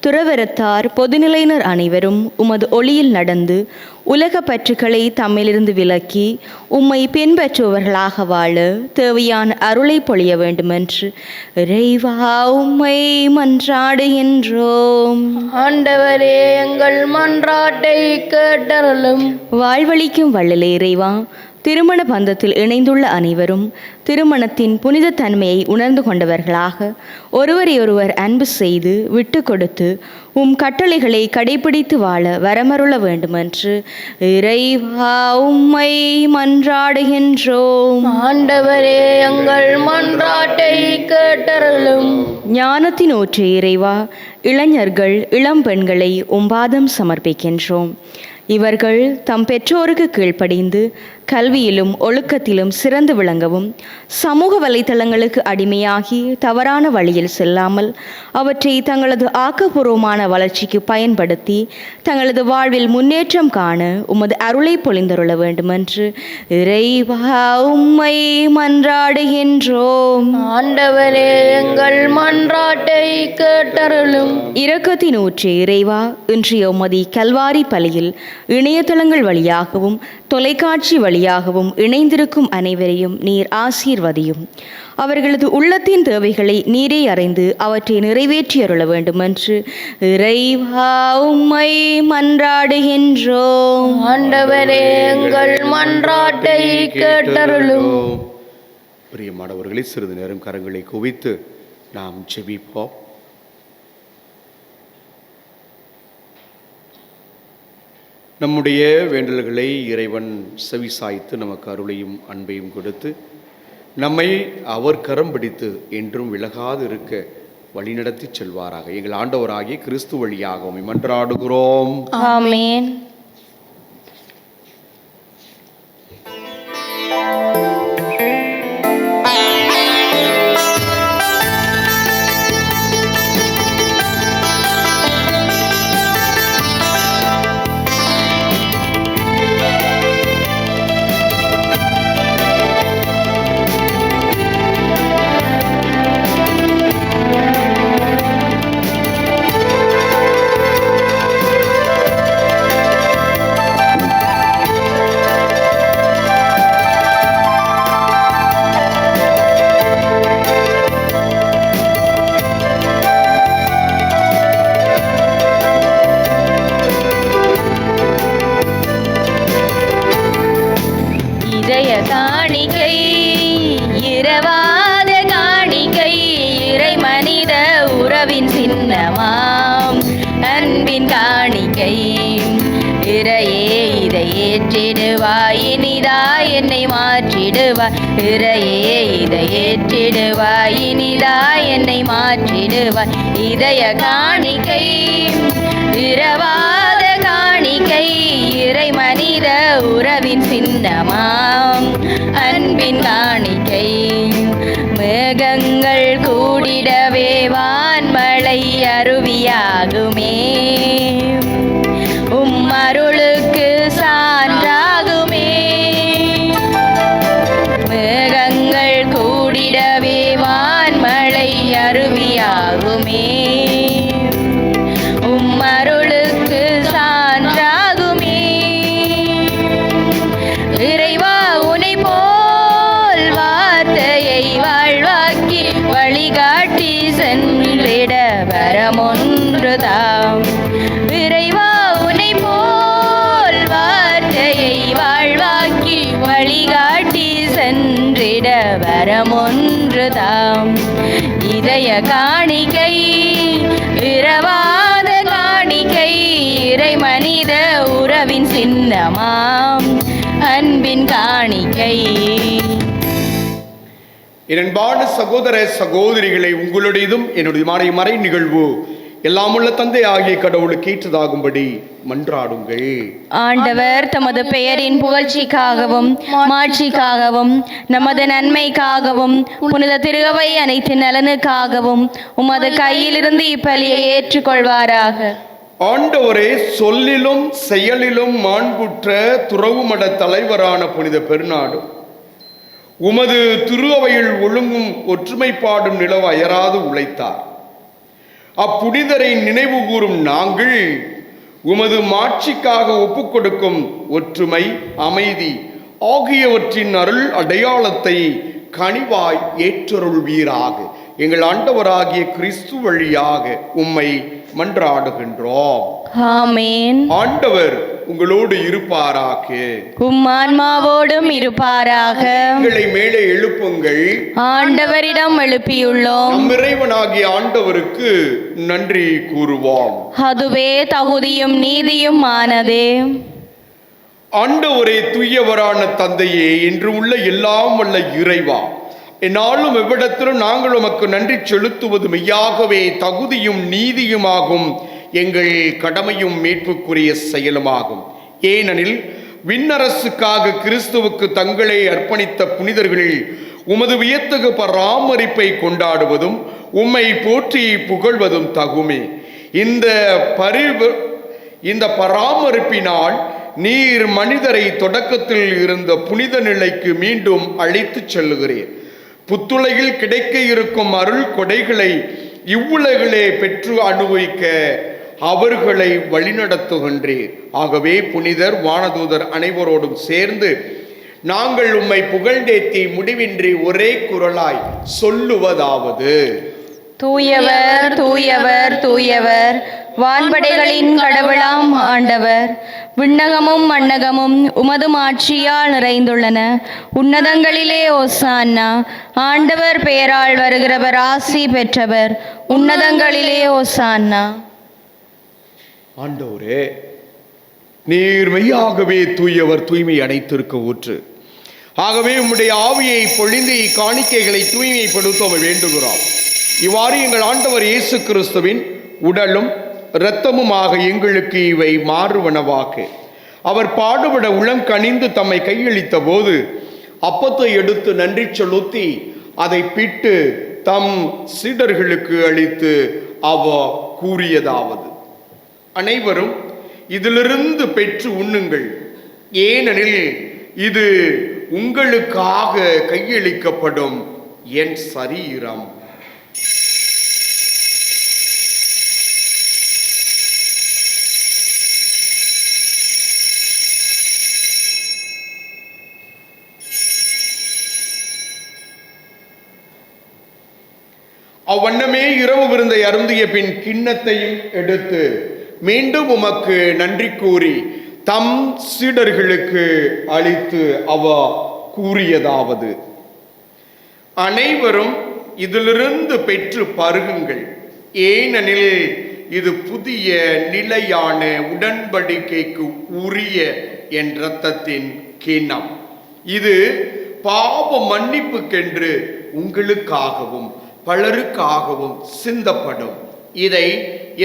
[SPEAKER 1] துறவரத்தார், பொதுநிலையினர் அனைவரும் உமது ஒளியில் நடந்து உலக பற்றுக்களை தம்மிலிருந்து விலக்கி உம்மை பின்பற்றுபவர்களாக வாழ தேவையான அருளை பொழிய வேண்டுமென்று இறைவா உம்மை மன்றாடுகின்றோம்.
[SPEAKER 3] ஆண்டவரே, எங்கள் மன்றாட்டை கேட்டருளும்.
[SPEAKER 1] வாழ்வளிக்கும் வள்ளலே இறைவா, திருமண பந்தத்தில் இணைந்துள்ள அனைவரும் திருமணத்தின் புனித தன்மையை உணர்ந்து கொண்டவர்களாக ஒருவரையொருவர் அன்பு செய்து விட்டு கொடுத்து உம் கட்டளைகளை கடைபிடித்து வாழ வரமருள வேண்டுமென்று இறைவா உம்மை மன்றாடுகின்றோம்.
[SPEAKER 3] ஆண்டவரே, எங்கள் மன்றாட்டை கேட்டருளும்.
[SPEAKER 1] ஞானத்தின் ஊற்று இறைவா, இளைஞர்கள், இளம் பெண்களை உம்பாதம் சமர்ப்பிக்கின்றோம். இவர்கள் தம் பெற்றோருக்கு கீழ்ப்படிந்து கல்வியிலும் ஒழுக்கத்திலும் சிறந்து விளங்கவும், சமூக வலைத்தளங்களுக்கு அடிமையாகி தவறான வழியில் செல்லாமல் அவற்றை தங்களது ஆக்கப்பூர்வமான வளர்ச்சிக்கு பயன்படுத்தி தங்களது வாழ்வில் முன்னேற்றம் காண உமது அருளை பொழிந்தருள வேண்டுமென்று இறைவா உம்மை மன்றாடுகின்றோம்.
[SPEAKER 3] ஆண்டவரே, எங்கள் மன்றாட்டை கேட்டருளும்.
[SPEAKER 1] இரக்கத்தின் ஊற்று இறைவா, இன்றைய உமது கல்வாரி பலியில் இணையதளங்கள் வழியாகவும் தொலைக்காட்சி வழியாகவும் இணைந்திருக்கும் அனைவரையும் நீர் ஆசீர்வதியும். அவர்களது உள்ளத்தின் தேவைகளை நீரே அறிந்து அவற்றை நிறைவேற்றி அருள வேண்டுமென்று இறைவா உம்மை மன்றாடுகின்றோம்.
[SPEAKER 3] ஆண்டவரே, எங்கள் மன்றாட்டை கேட்டருளும்.
[SPEAKER 2] பிரியமானவர்களே, சிறிது நேரம் கரங்களை குவித்து நாம் ஜெபிப்போம். நம்முடைய வேண்டல்களை இறைவன் செவிசாய்த்து நமக்கு அருளையும் அன்பையும் கொடுத்து நம்மை அவர் கரம் பிடித்து என்றும் விலகாது இருக்க வழிநடத்தி செல்வாராக. எங்கள் ஆண்டவராகிய கிறிஸ்து வழியாக மன்றாடுகிறோம்.
[SPEAKER 1] ஆமென். இறையே இதை ஏற்றிடுவாய் இனிதாய் என்னை மாற்றிடுவாய் இறையே இதை ஏற்றிடுவாய் இனிதாய் என்னை மாற்றிடுவாய் இதய காணிக்கை இரவாத காணிக்கை இறை மனித உறவின் சின்னமாம் அன்பின் காணிக்கை மேகங்கள் கூடிடவே வான்மழை அருவியாகுமே அருளுக்கு சான்றாகுமே மேகங்கள் கூடிடவே வான்மழை அருவியாகுமே அருளுக்கு சான்றாகுமே இறைவா உனை போல் வார்த்தையை வாழ்வாக்கி வழிகாட்டி சென்றிட வரமொன்றுதாம் இறைவா வழிகாட்டி சென்றிட வரமொன்றுதாம் இதய காணிக்கை இரவாத காணிக்கை இறை மனித உறவின் சின்னமாம் அன்பின் காணிக்கை.
[SPEAKER 2] என் அன்பான சகோதர சகோதரிகளை, உங்களுடையதும் என்னுடைய மறை நிகழ்வு எல்லாமுள்ள தந்தை ஆகிய கடவுளுக்கு ஏற்றதாகும்படி மன்றாடுங்கள்.
[SPEAKER 1] ஆண்டவர் தமது பெயரின் புகழ்ச்சிக்காகவும் மாட்சிக்காகவும் நமது நன்மைக்காகவும் புனித திருவை அனைத்து நலனுக்காகவும் உமது கையிலிருந்து இப்பலியை ஏற்றுக்கொள்வாராக.
[SPEAKER 2] ஆண்டவரே, சொல்லிலும் செயலிலும் மாண்புற்ற துறவுமட தலைவரான புனித பெருநாடு உமது திருவையில் ஒழுங்கும் ஒற்றுமைப்பாடும் நிலவ அயராது உழைத்தார். அப்புனிதரை நினைவு கூறும் நாங்கள் உமது மாட்சிக்காக ஒப்புக்கொடுக்கும் ஒற்றுமை, அமைதி ஆகியவற்றின் அருள் அடையாளத்தை கனிவாய் ஏற்றருள்வீராக. எங்கள் ஆண்டவராகிய கிறிஸ்து வழியாக உம்மை மன்றாடுகின்றோம்.
[SPEAKER 1] ஆமென்.
[SPEAKER 2] ஆண்டவர் உங்களோடு இருப்பாராக,
[SPEAKER 1] உம் ஆன்மாவோடும் இருப்பாராக.
[SPEAKER 2] எங்களை மேலே எழுப்புங்கள்.
[SPEAKER 1] ஆண்டவரிடம் எழுப்பியுள்ளோம்.
[SPEAKER 2] நம் இறைவனாகிய ஆண்டவருக்கு நன்றி கூறுவோம்.
[SPEAKER 1] அதுவே தகுதியும் நீதியும் ஆனதே.
[SPEAKER 2] ஆண்டவரே, தூயவரான தந்தையே, என்று உள்ள எல்லாம் வல்ல இறைவா, என்னாலும் எவ்விடத்திலும் நாங்கள் உமக்கு நன்றி செலுத்துவது மெய்யாகவே தகுதியும் நீதியுமாகும், எங்கள் கடமையும் மீட்புக்குரிய செயலுமாகும். ஏனெனில் விண்ணரசுக்காக கிறிஸ்துவுக்கு தங்களை அர்ப்பணித்த புனிதர்களில் உமது வியத்தகு பராமரிப்பை கொண்டாடுவதும் உம்மை போற்றி புகழ்வதும் தகுமே. இந்த பராமரிப்பினால் நீர் மனிதரை தொடக்கத்தில் இருந்த புனித நிலைக்கு மீண்டும் அழைத்து செல்லுகிறீர். புத்துலகில் கிடைக்க இருக்கும் அருள் கொடைகளை இவ்வுலகிலே பெற்று அனுபவிக்க அவர்களை வழிநடத்துகின்றீர். ஆகவே புனிதர், வானதூதர் அனைவரோடும் சேர்ந்து நாங்கள் உம்மை புகழ்ந்தேத்தி முடிவின்றி ஒரே குரலாய் சொல்லுவதாவது:
[SPEAKER 1] தூயவர் தூயவர் தூயவர், வான்படைகளின் கடவுளாம் ஆண்டவர். விண்ணகமும் மண்ணகமும் உமது ஆட்சியால் நிறைந்துள்ளன. உன்னதங்களிலே ஓசான்னா. ஆண்டவர் பெயரால் வருகிறவர் ஆசி பெற்றவர். உன்னதங்களிலே ஓசான்னா.
[SPEAKER 2] ஆண்டவரே, நீர் மெய்யாகவே தூயவர், தூய்மை அனைத்திற்கு ஊற்று. ஆகவே உம்முடைய ஆவியை பொழிந்து இக்காணிக்கைகளை தூய்மைப்படுத்த வேண்டுகிறோம். இவ்வாறு எங்கள் ஆண்டவர் இயேசு கிறிஸ்துவின் உடலும் இரத்தமுமாக எங்களுக்கு இவை மாறுவனவாக. அவர் பாடுபட உளம் கனிந்து தம்மை கையளித்த போது அப்பத்தை எடுத்து நன்றி செலுத்தி அதை பிட்டு தம் சீடர்களுக்கு அளித்து அவர் கூறியதாவது: அனைவரும் இதிலிருந்து பெற்று உண்ணுங்கள், ஏனெனில் இது உங்களுக்காக கையளிக்கப்படும் என் சரீரம். அவ்வண்ணமே இரவு விருந்தை அருந்திய பின் கிண்ணத்தையும் எடுத்து மீண்டும் உமக்கு நன்றி கூறி தம் சீடர்களுக்கு அளித்து அவர் கூறியதாவது: அனைவரும் இதிலிருந்து பெற்று பருகுங்கள், ஏனெனில் இது புதிய நிலையான உடன்படிக்கைக்கு உரிய என் இரத்தத்தின் கிண்ணம். இது பாவ மன்னிப்புக்கென்று உங்களுக்காகவும் பலருக்காகவும் சிந்தப்படும். இதை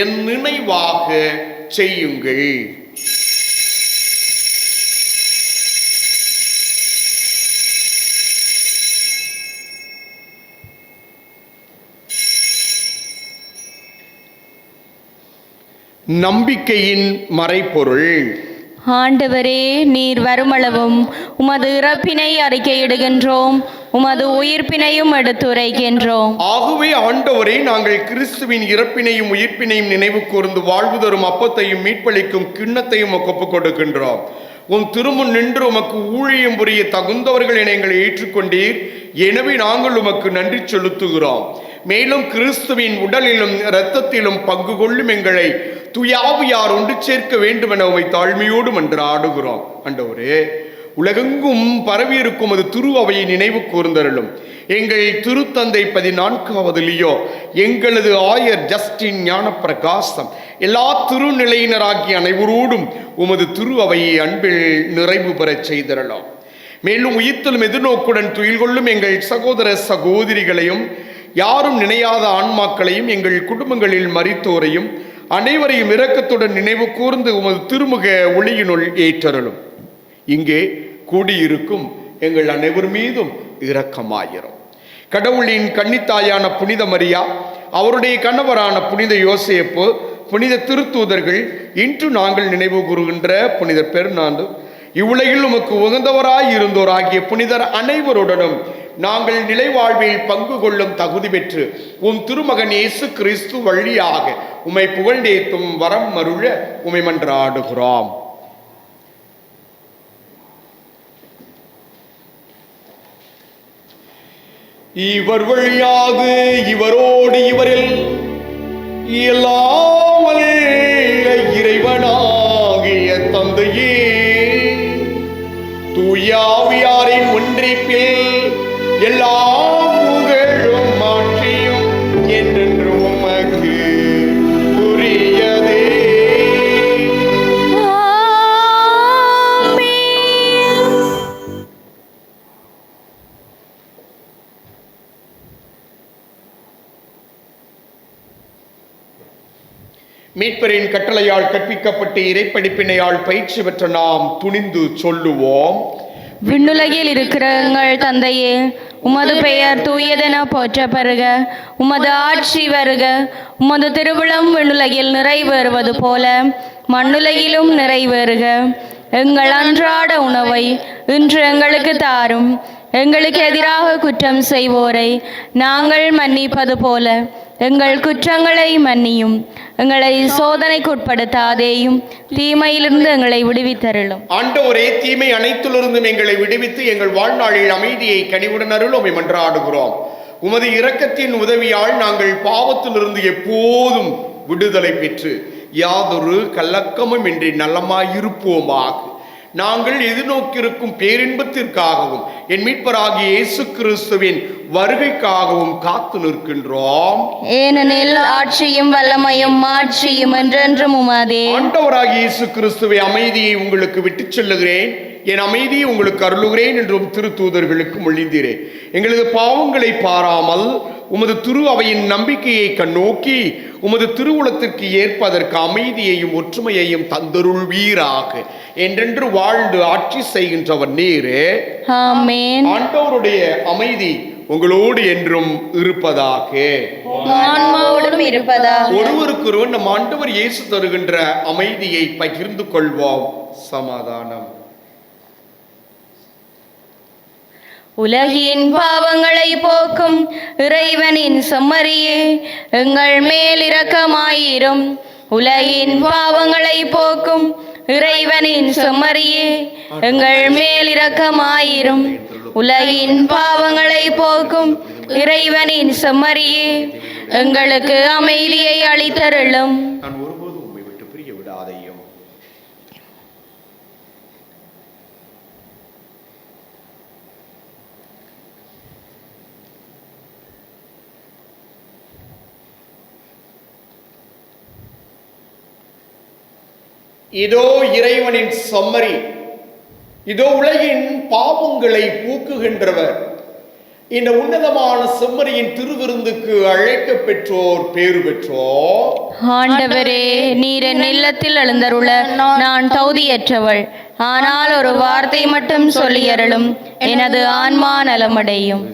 [SPEAKER 2] என் நினைவாக செய்யுங்கள். நம்பிக்கையின் மறைபொருள்.
[SPEAKER 1] ஆண்டவரே, நீர் வருமளவும் உமது இறப்பினை அறிக்கையிடுகின்றோம், உமது உயிர்ப்பினையும் எடுத்துரைக்கின்றோம்.
[SPEAKER 2] ஆகவே ஆண்டவரே, நாங்கள் கிறிஸ்துவின் இறப்பினையும் உயிர்ப்பினையும் நினைவு கூர்ந்து வாழ்வு தரும் அப்பத்தையும் மீட்பளிக்கும் கிண்ணத்தையும் ஒப்புக் கொடுக்கின்றோம். உன் திருமுன் நின்று உமக்கு ஊழியம் புரிய தகுந்தவர்கள் என எங்களை ஏற்றுக்கொண்டீர். எனவே நாங்கள் உமக்கு நன்றி செலுத்துகிறோம். மேலும் கிறிஸ்துவின் உடலிலும் இரத்தத்திலும் பங்கு கொள்ளும் எங்களை துயாவியார் ஒன்று சேர்க்க வேண்டும் என உமை தாழ்மையோடு மன்றாடுகிறோம். ஆண்டவரே, உலகெங்கும் பரவியிருக்கும் அது திரு அவையை நினைவு கூர்ந்தருளும். எங்கள் திருத்தந்தை 14வது லியோ, எங்களது ஆயர் ஜஸ்டின் ஞான பிரகாசம், எல்லா திருநிலையினராகிய அனைவரோடும் உமது திரு அவையை அன்பில் நிறைவு பெறச் செய்தரலாம். மேலும் உயிர்த்தலும் எதிர்நோக்குடன் துயில் கொள்ளும் எங்கள் சகோதர சகோதரிகளையும் யாரும் நினையாத ஆன்மாக்களையும் எங்கள் குடும்பங்களில் மரித்தோரையும் அனைவரையும் இரக்கத்துடன் நினைவு கூர்ந்து உமது திருமுக ஒளியினுள் ஏற்றருளும். இங்கே கூடியிருக்கும் எங்கள் அனைவர் மீதும் இரக்கமாயிரும். கடவுளின் கன்னித்தாயான புனித மரியா, அவருடைய கணவரான புனித யோசேப்பு, புனித திருத்தூதர்கள், இன்று நாங்கள் நினைவு கூறுகின்ற புனித பெர்னாந்து, இவ்வுலகில் உமக்கு உகந்தவராய் இருந்தோர் ஆகிய புனிதர் அனைவருடனும் நாங்கள் நிலைவாழ்வில் பங்கு கொள்ளும் தகுதி பெற்று உம் திருமகன் இயேசு கிறிஸ்து வழியாக உம்மை புகழ்ந்தேத்தும் வரம் மருள உம்மை மன்றாடுகிறோம். இவர் வழியாக இவரோடு இவரில் எல்லாம் இறைவனாகிய தந்தையே, தூயாவியாரின் ஒன்றிப்பில் எல்லா புகழும் மாற்றியும் என்றென்று உமக்கு உரியதே. மீட்பரின் கட்டளையால் கற்பிக்கப்பட்டு இறைப்படிப்பினையால் பயிற்சி பெற்ற நாம் துணிந்து சொல்லுவோம்.
[SPEAKER 1] விண்ணுலகில் இருக்கிற எங்கள் தந்தையே, உமது பெயர் தூயதென போற்ற பெறுக. உமது ஆட்சி வருக. உமது திருவிழம் விண்ணுலகில் நிறைவேறுவது போல மண்ணுலகிலும் நிறைவேறுக. எங்கள் அன்றாட உணவை இன்று எங்களுக்கு தாரும். எங்களுக்கு எதிராக குற்றம் செய்வோரை நாங்கள் மன்னிப்பது போல எங்கள் குற்றங்களை மன்னியும். எங்களை சோதனைக்குட்படுத்தாதேயும், தீமையிலிருந்து எங்களை விடுவித்தருளும்.
[SPEAKER 2] ஆண்டவரே, தீமை அனைத்திலிருந்தும் எங்களை விடுவித்து எங்கள் வாழ்நாளில் அமைதியை கனிவுடன் அருளும் மன்றாடுகிறோம். உமது இரக்கத்தின் உதவியால் நாங்கள் பாவத்திலிருந்து எப்போதும் விடுதலை பெற்று யாதொரு கலக்கமும் இன்றி நலமாயிருப்போமாக. நாங்கள் எதிர்நோக்கியிருக்கும் பேரின்பத்திற்காகவும் என் மீட்பராகிய இயேசு கிறிஸ்துவின் வருகைக்காகவும் காத்து நிற்கின்றோம்.
[SPEAKER 1] ஏனெனில் ஆட்சியும் வல்லமையும் மாட்சியும் என்றென்றும் உமதே.
[SPEAKER 2] ஆண்டவராகிய இயேசு கிறிஸ்துவை அமைதியை உங்களுக்கு விட்டுச் செல்லுகிறேன், என் அமைதியை உங்களுக்கு அருளுகிறேன் என்றும் திருத்தூதர்களுக்கு மொழிந்தீரே. எங்களது பாவங்களை பாராமல் உமது திரு அவையின் நம்பிக்கையை கண்ணோக்கி உமது திருவுளத்திற்கு ஏற்பதற்கு அமைதியையும் ஒற்றுமையையும் தந்தருள்வீராக. என்றென்று வாழ்ந்து ஆட்சி செய்கின்றவர் நீரே.
[SPEAKER 1] ஆமென்.
[SPEAKER 2] ஆண்டவருடைய அமைதி உங்களோடு என்றும் இருப்பதாக.
[SPEAKER 1] ஆன்மாவோடும் இருப்பதாக.
[SPEAKER 2] ஒருவருக்கொருவர் நம் ஆண்டவர் இயேசு தருகின்ற அமைதியை பகிர்ந்து கொள்வோம். சமாதானம்.
[SPEAKER 1] உலகின் பாவங்களை போக்கும் இறைவனின் செம்மறியே, எங்கள் மேல் இரக்கமாயிரும். உலகின் பாவங்களை போக்கும் இறைவனின் செம்மறியே, எங்கள் மேல் இரக்கமாயிரும். உலகின் பாவங்களை போக்கும் இறைவனின் செம்மறியே, எங்களுக்கு அமைதியை அளித்தருளும்.
[SPEAKER 2] நான் ஒருபோதும் உம்மை விட்டு பிரிய விடாதையும். இதோ இறைவனின் செம்மறி, இதோ உலகின் பாவங்களை போக்குகின்றவர். இந்த உன்னதமான செம்மறியின் திருவிருந்துக்கு அழைக்க பெற்றோர் பேறு பெற்றோர்.
[SPEAKER 1] ஆண்டவரே, நீர் என் இல்லத்தில் எழுந்தருள நான் தகுதியற்றவள். ஆனால் ஒரு வார்த்தை மட்டும் சொல்லியருளும், எனது ஆன்மா நலமடையும்.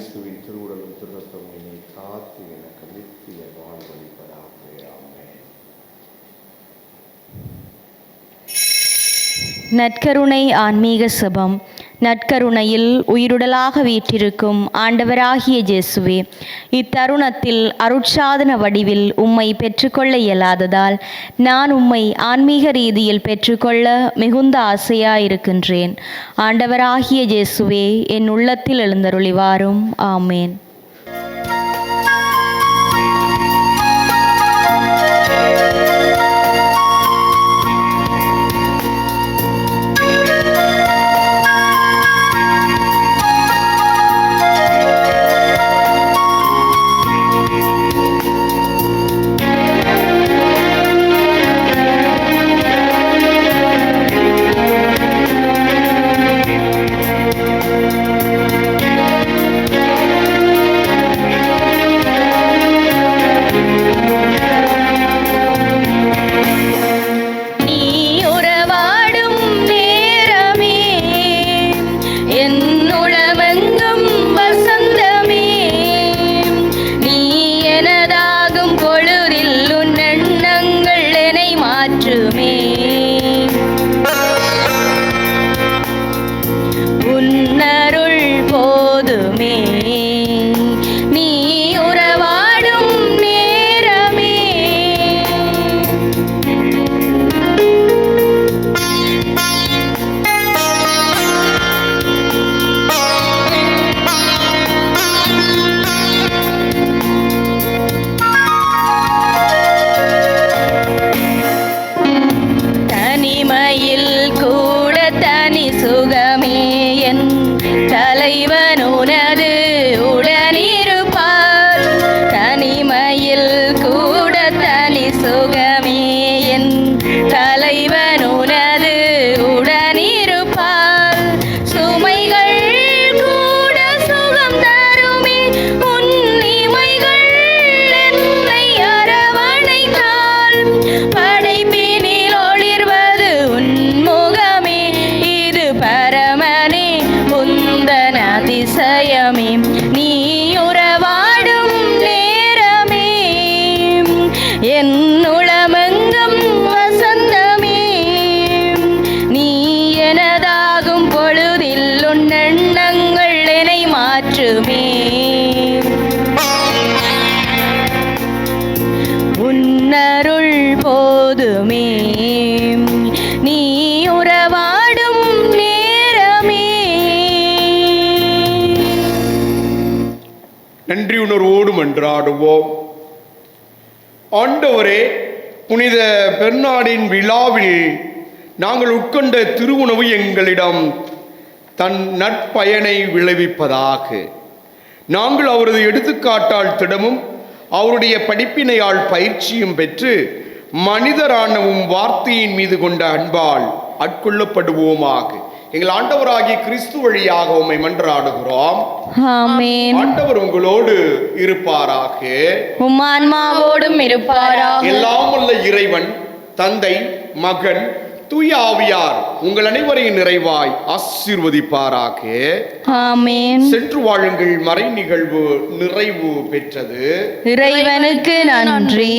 [SPEAKER 1] நற்கருணை ஆன்மீக செபம். நற்கருணையில் உயிருடலாக வீற்றிருக்கும் ஆண்டவராகிய இயேசுவே, இத்தருணத்தில் அருட்சாதன வடிவில் உம்மை பெற்றுக்கொள்ள இயலாததால் நான் உம்மை ஆன்மீக ரீதியில் பெற்றுக்கொள்ள மிகுந்த ஆசையாயிருக்கின்றேன். ஆண்டவராகிய இயேசுவே, என் உள்ளத்தில் எழுந்தருளிவாரும். ஆமேன்.
[SPEAKER 2] நன்றி உணர்வோடு மன்றாடுவோம். ஆண்டவரே, புனித பெர்னார்டின் விழாவில் நாங்கள் உட்கொண்ட திருவுணவு எங்களிடம் தன் நற்பயனை விளைவிப்பதாக. நாங்கள் அவரது எடுத்துக்காட்டால் திடமும் அவருடைய படிப்பினையால் பயிற்சியும் பெற்று மனிதரானவும் வார்த்தையின் மீது கொண்ட அன்பால் ஆட்கொள்ளப்படுவோமாக. எங்கள் ஆண்டவராகிய கிறிஸ்து வழியாக உம்மை மன்றாடுகிறோம்.
[SPEAKER 1] ஆமென்.
[SPEAKER 2] ஆண்டவர் உங்களோடு இருப்பாராக,
[SPEAKER 1] உம் ஆன்மாவோடும் இருப்பாராக.
[SPEAKER 2] எல்லாம் வல்ல இறைவன் தந்தை, மகன், தூய ஆவியார் உங்கள் அனைவரையும் நிறைவாய் ஆசீர்வதிப்பாராக.
[SPEAKER 1] ஆமென்.
[SPEAKER 2] சென்று வாழுங்கள். மறை நிகழ்வு நிறைவு பெற்றது.
[SPEAKER 1] இறைவனுக்கு நன்றி.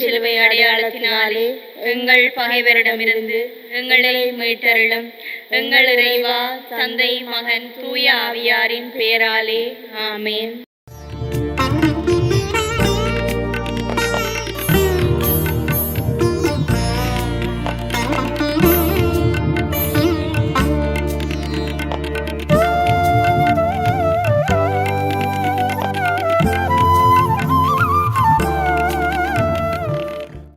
[SPEAKER 1] சிலுவை அடையாளத்தினாலே எங்கள் பகைவரிடமிருந்து எங்களை மீட்டருளும். எங்கள் இறைவா, தந்தை, மகன், தூய ஆவியாரின் பெயராலே ஆமென்.